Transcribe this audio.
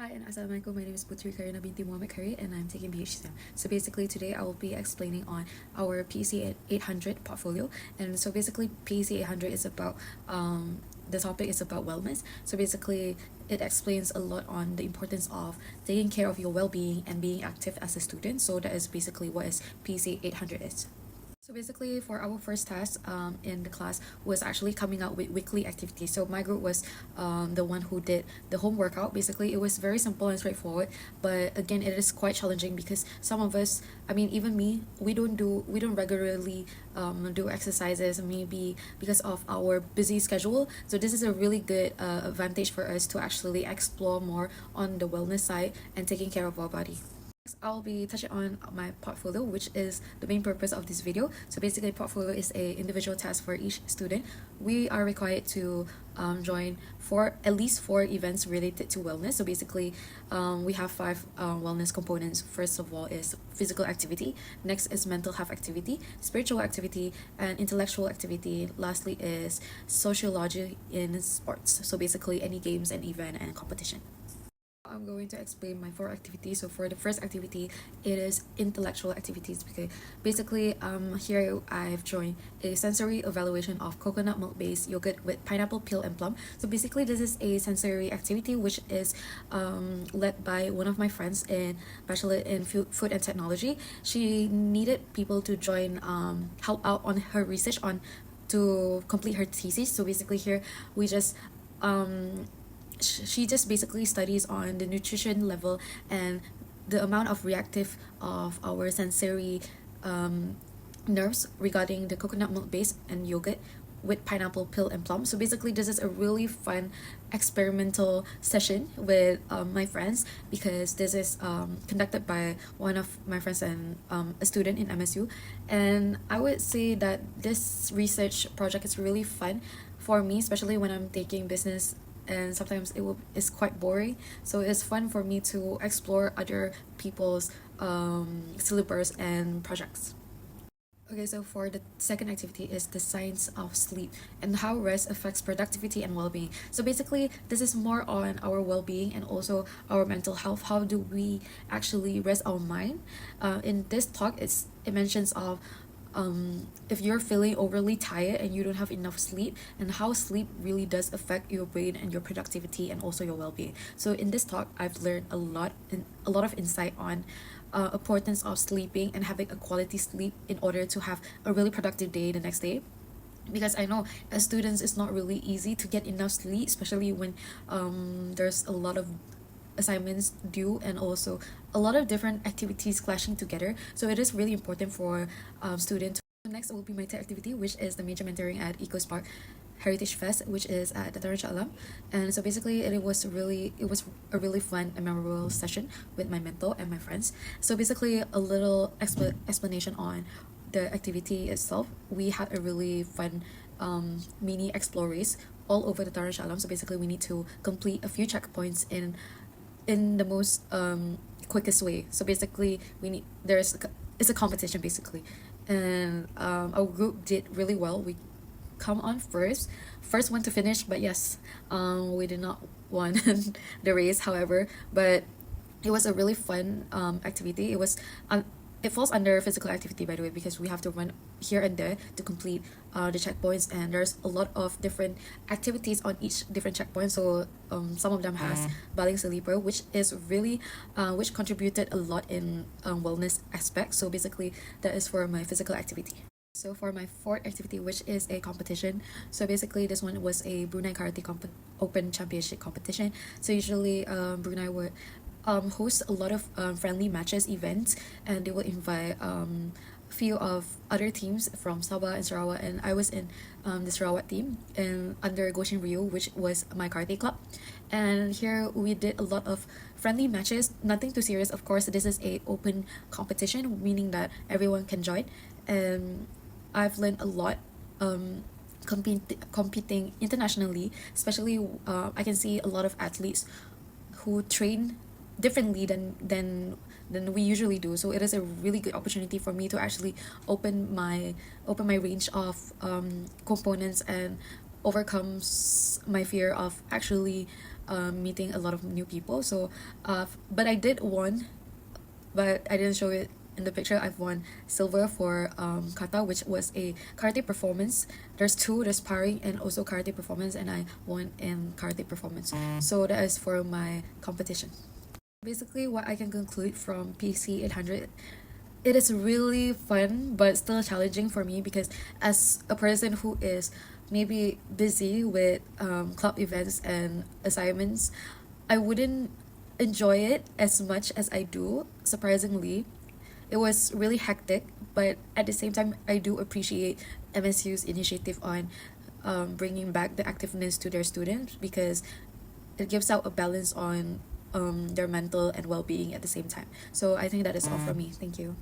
Hi and Assalamualaikum. My name is Puteri Khairina binti Muhammad Khairi and I'm taking BHCM. So basically today I will be explaining on our PEC 800 portfolio. And so basically PEC 800 is about the topic is about wellness. So basically it explains a lot on the importance of taking care of your well-being and being active as a student. So that is basically what is PEC 800 is. So basically, for our first task in the class was actually coming out with weekly activities. So my group was the one who did the home workout. Basically, it was very simple and straightforward. But again, it is quite challenging because some of us, I mean, even me, we don't regularly do exercises. Maybe because of our busy schedule. So this is a really good advantage for us to actually explore more on the wellness side and taking care of our body. Next, I'll be touching on my portfolio, which is the main purpose of this video. So basically, portfolio is a individual task for each student. We are required to join at least four events related to wellness. So basically, we have five wellness components. First of all is physical activity. Next is mental health activity, spiritual activity, and intellectual activity. Lastly is sociology in sports. So basically, any games and event and competition. I'm going to explain my four activities. So for the first activity, it is intellectual activities. Okay, basically, here I've joined a sensory evaluation of coconut milk based yogurt with pineapple peel and plum. So basically, this is a sensory activity which is led by one of my friends in bachelor in food and technology. She needed people to join, help out on her research on to complete her thesis. So basically, here we just she just basically studies on the nutrition level and the amount of reactive of our sensory nerves regarding the coconut milk base and yogurt with pineapple peel and plum. So basically this is a really fun experimental session with my friends because this is conducted by one of my friends and a student in MSU, and I would say that this research project is really fun for me, especially when I'm taking business and sometimes it's quite boring. So it's fun for me to explore other people's syllabus and projects. Okay, so for the second activity is the science of sleep and how rest affects productivity and well-being. So basically, this is more on our well-being and also our mental health. How do we actually rest our mind? In this talk, it mentions of if you're feeling overly tired and you don't have enough sleep, and how sleep really does affect your brain and your productivity and also your well-being. So in this talk, I've learned a lot of insight on importance of sleeping and having a quality sleep in order to have a really productive day the next day, because I know as students it's not really easy to get enough sleep, especially when there's a lot of assignments due and also a lot of different activities clashing together. So it is really important for students. Next will be my third activity, which is the major mentoring at EcoSpark Heritage Fest, which is at the Darul Alam. And so basically it was a really fun and memorable session with my mentor and my friends. So basically a little explanation on the activity itself. We had a really fun mini explore race all over the Darul Alam. So basically we need to complete a few checkpoints in the most quickest way. So basically it's a competition basically, and our group did really well. We come on first one to finish, but yes, we did not won the race, however, but it was a really fun activity. It falls under physical activity, by the way, because we have to run here and there to complete the checkpoints, and there's a lot of different activities on each different checkpoint. So some of them has baling sleeper, which is really which contributed a lot in wellness aspect. So basically that is for my physical activity. So for my fourth activity, which is a competition, so basically this one was a Brunei Karate Open Championship competition. So usually Brunei would host a lot of friendly matches events, and they will invite few of other teams from Sabah and Sarawak, and I was in the Sarawak team and under Goshen Rio, which was my karate club. And here we did a lot of friendly matches, nothing too serious, of course. This is a open competition, meaning that everyone can join, and I've learned a lot competing internationally, especially I can see a lot of athletes who train differently than we usually do. So it is a really good opportunity for me to actually open my range of components and overcomes my fear of actually meeting a lot of new people. So but I did won, but I didn't show it in the picture. I've won silver for kata, which was a karate performance. There's two, there's sparring and also karate performance, and I won in karate performance. So that is for my competition. Basically, what I can conclude from PC 800, it is really fun but still challenging for me, because as a person who is maybe busy with club events and assignments, I wouldn't enjoy it as much as I do, surprisingly. It was really hectic, but at the same time, I do appreciate MSU's initiative on bringing back the activeness to their students, because it gives out a balance on their mental and well-being at the same time. So I think that is all for me. Thank you.